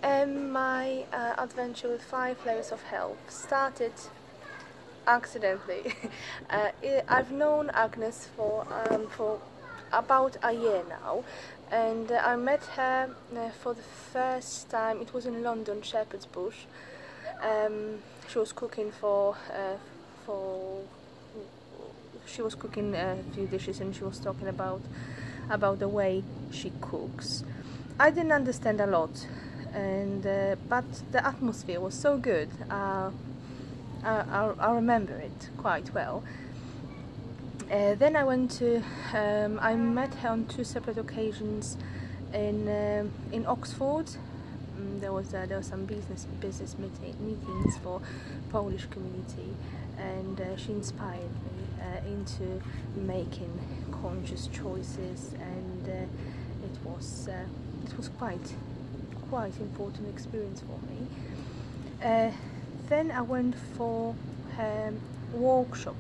My adventure with Flavours of Health started accidentally. I've known Agnes for about a year now, and I met her for the first time. It was in London, Shepherd's Bush. She was cooking she was cooking a few dishes, and she was talking about the way she cooks. I didn't understand a lot, and but the atmosphere was so good. I remember it quite well. Then I went to. I met her on two separate occasions in Oxford. There was some business meetings for Polish community, and she inspired me into making conscious choices, and it was quite important experience for me. Then I went for a workshop.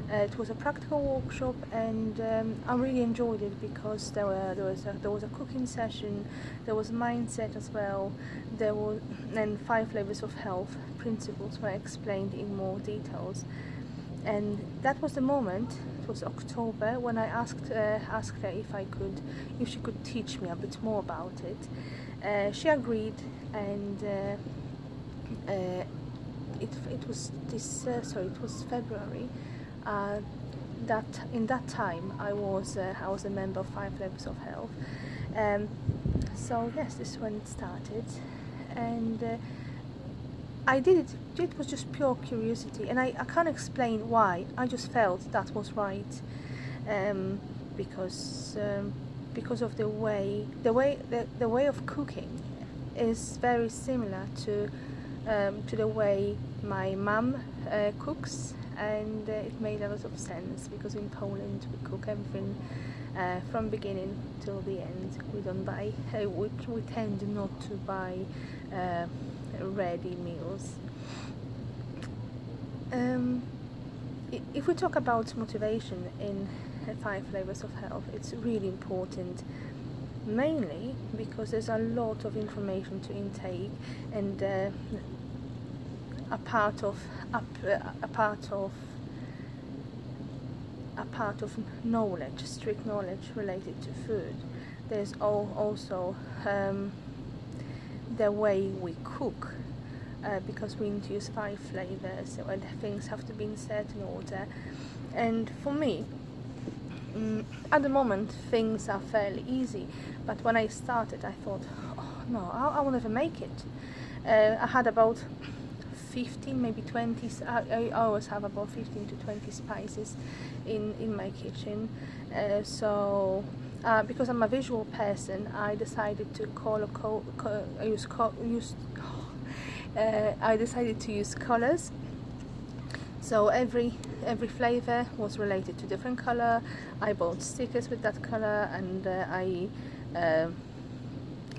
It was a practical workshop, and I really enjoyed it because there was a cooking session, there was mindset as well, and 5 Flavours of Health principles were explained in more details. And that was the moment. It was October when I asked her if she could teach me a bit more about it. She agreed, and it was February. In that time I was a member of 5 Flavours of Health. So yes, this is when it started, and I did it. It was just pure curiosity, and I can't explain why. I just felt that was right, because of the way of cooking is very similar to the way my mum cooks, and it made a lot of sense because in Poland we cook everything from beginning till the end. We don't buy. We tend not to buy ready meals. If we talk about motivation in 5 Flavours of Health, it's really important, mainly because there's a lot of information to intake, and a part of knowledge, strict knowledge related to food. There's also the way we cook, because we need to use 5 flavors, and things have to be in certain order. And for me, at the moment things are fairly easy, but when I started I thought, oh no, I will never make it. I had about 15, maybe 20. I always have about 15 to 20 spices in my kitchen. Because I'm a visual person, I decided to use colors. So every flavor was related to different color. I bought stickers with that color, and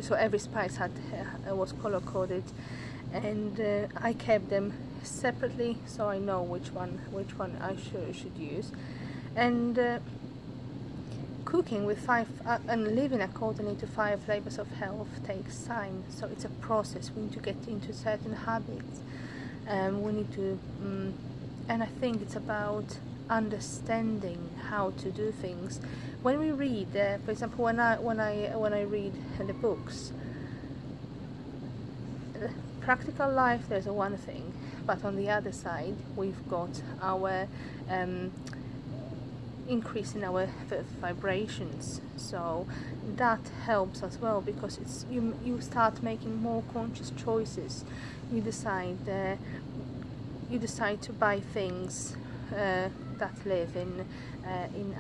so every spice was color coded, and I kept them separately so I know which one I should use. And cooking with 5 and living according to 5 Flavours of Health takes time, so it's a process. We need to get into certain habits. We need to, and I think it's about understanding how to do things. When we read, for example, when I read the books, practical life, there's one thing, but on the other side we've got our increase in our vibrations, so that helps as well, because it's you start making more conscious choices. You decide to buy things that live in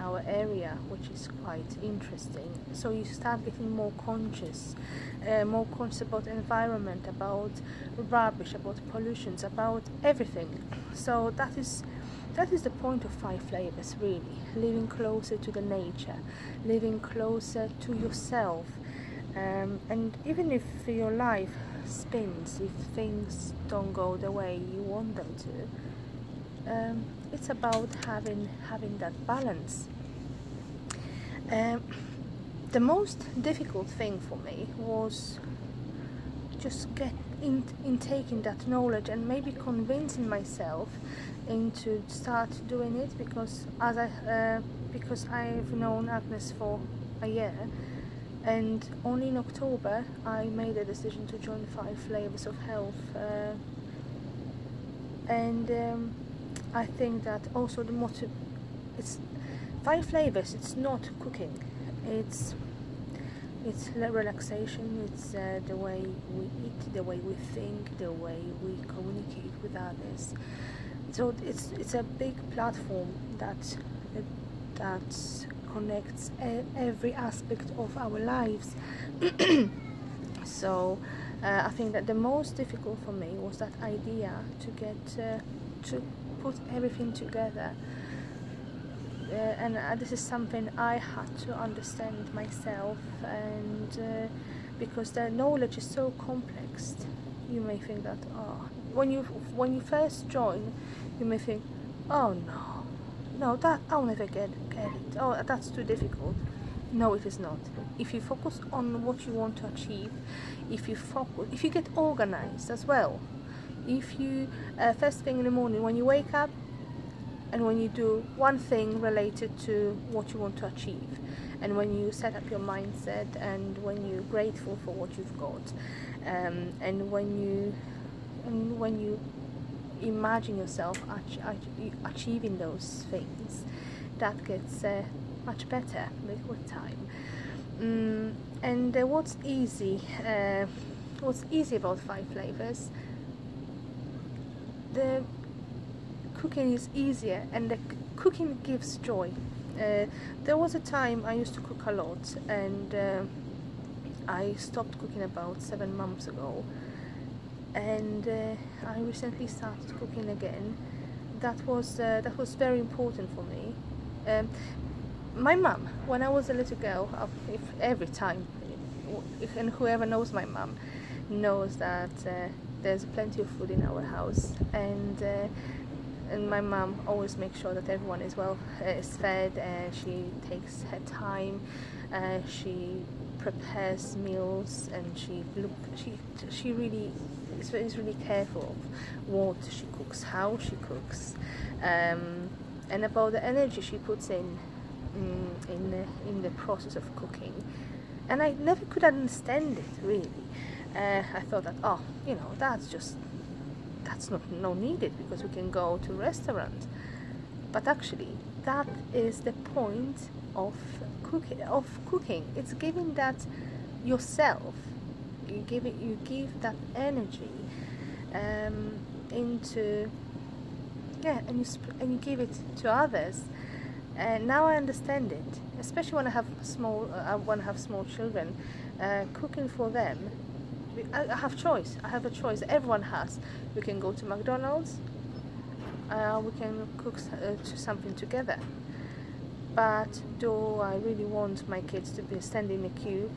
our area, which is quite interesting. So you start getting more conscious about environment, about rubbish, about pollutions, about everything. So that is the point of 5 Flavors, really. Living closer to the nature, living closer to yourself, and even if your life spins, if things don't go the way you want them to, it's about having that balance. The most difficult thing for me was just get in taking that knowledge and maybe convincing myself into start doing it, because because I've known Agnes for a year, and only in October I made a decision to join 5 Flavours of Health, and I think that also the motive, it's 5 flavors, it's not cooking, it's relaxation, it's the way we eat, the way we think, the way we communicate with others. So it's a big platform that connects every aspect of our lives. So I think that the most difficult for me was that idea to get to put everything together. And this is something I had to understand myself, and because the knowledge is so complex, you may think that when you first join, you may think, oh no, that I'll never get it. Oh, that's too difficult. No, it is not. If you focus on what you want to achieve, if you get organized as well, if you first thing in the morning when you wake up, and when you do one thing related to what you want to achieve, and when you set up your mindset, and when you're grateful for what you've got, and when you imagine yourself achieving those things, that gets much better with time. And what's easy about 5 flavors, the cooking is easier, and the cooking gives joy. There was a time I used to cook a lot, and I stopped cooking about 7 months ago, and I recently started cooking again. That was very important for me. My mum, when I was a little girl, and whoever knows my mum knows that there's plenty of food in our house, and my mum always makes sure that everyone is fed. She takes her time, she prepares meals, and she really is really careful of what she cooks, how she cooks, and about the energy she puts in the process of cooking. And I never could understand it really. I thought that that's not needed, because we can go to restaurants. But actually, that is the point of cooking. It's giving that yourself. You give that energy and you give it to others. And now I understand it, especially when I have small children. Cooking for them, I have choice. I have a choice. Everyone has. We can go to McDonald's. We can cook something together. But do I really want my kids to be standing in a queue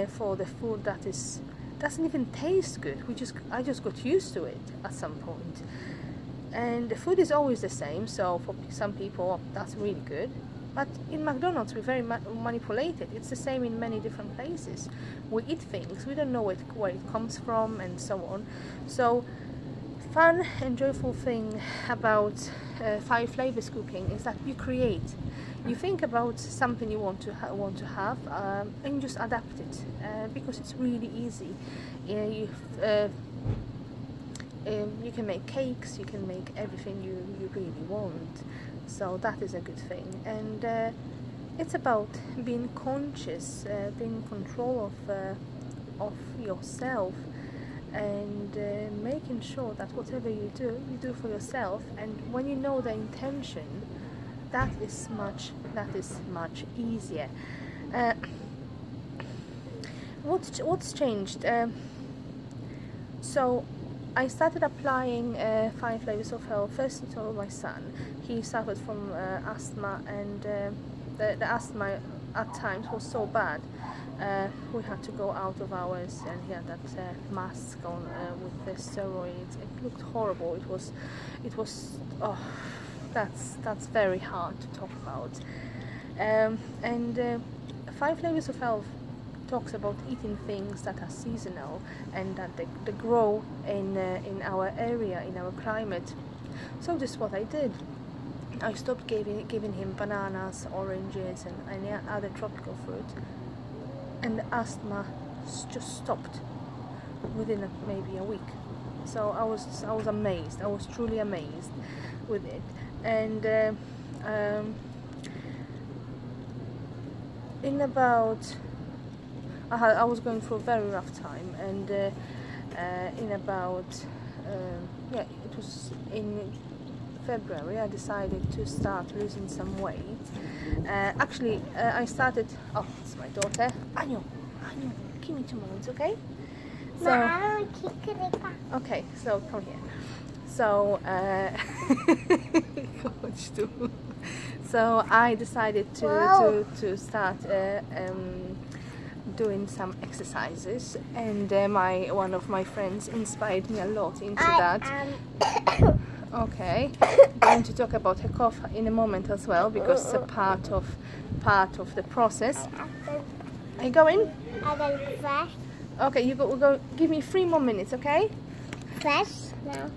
for the food that doesn't even taste good? I just got used to it at some point. And the food is always the same, so for some people that's really good. But in McDonald's we're very manipulated. It's the same in many different places. We eat things, we don't know where it comes from, and so on. So fun and joyful thing about 5 flavors cooking is that you create. You think about something you want to have, and you just adapt it, because it's really easy. You can make cakes, you can make everything you really want, so that is a good thing. And it's about being conscious, being in control of yourself, and making sure that whatever you do for yourself. And when you know the intention, that is much easier. What's changed? So I started applying 5 Flavours of Health first to my son. He suffered from asthma, and the asthma at times was so bad. We had to go out of hours, and he had that mask on with the steroids. It looked horrible. It was that's very hard to talk about. And 5 Flavours of Health talks about eating things that are seasonal and that they grow in our area, in our climate. So this is what I did. I stopped giving him bananas, oranges and any other tropical fruit, and the asthma just stopped within maybe a week. So I was amazed. I was truly amazed with it. And in about I was going through a very rough time, and in about yeah, it was in February I decided to start losing some weight. Actually, I started. Oh, it's my daughter. Aniu, give me 2 moments, okay? So, okay, so come here. So, so I decided to start doing some exercises, and one of my friends inspired me a lot into that. Okay, I'm going to talk about her cough in a moment as well, because it's a part of the process. Are you going? Okay, you go. Give me 3 more minutes, okay? Fresh now.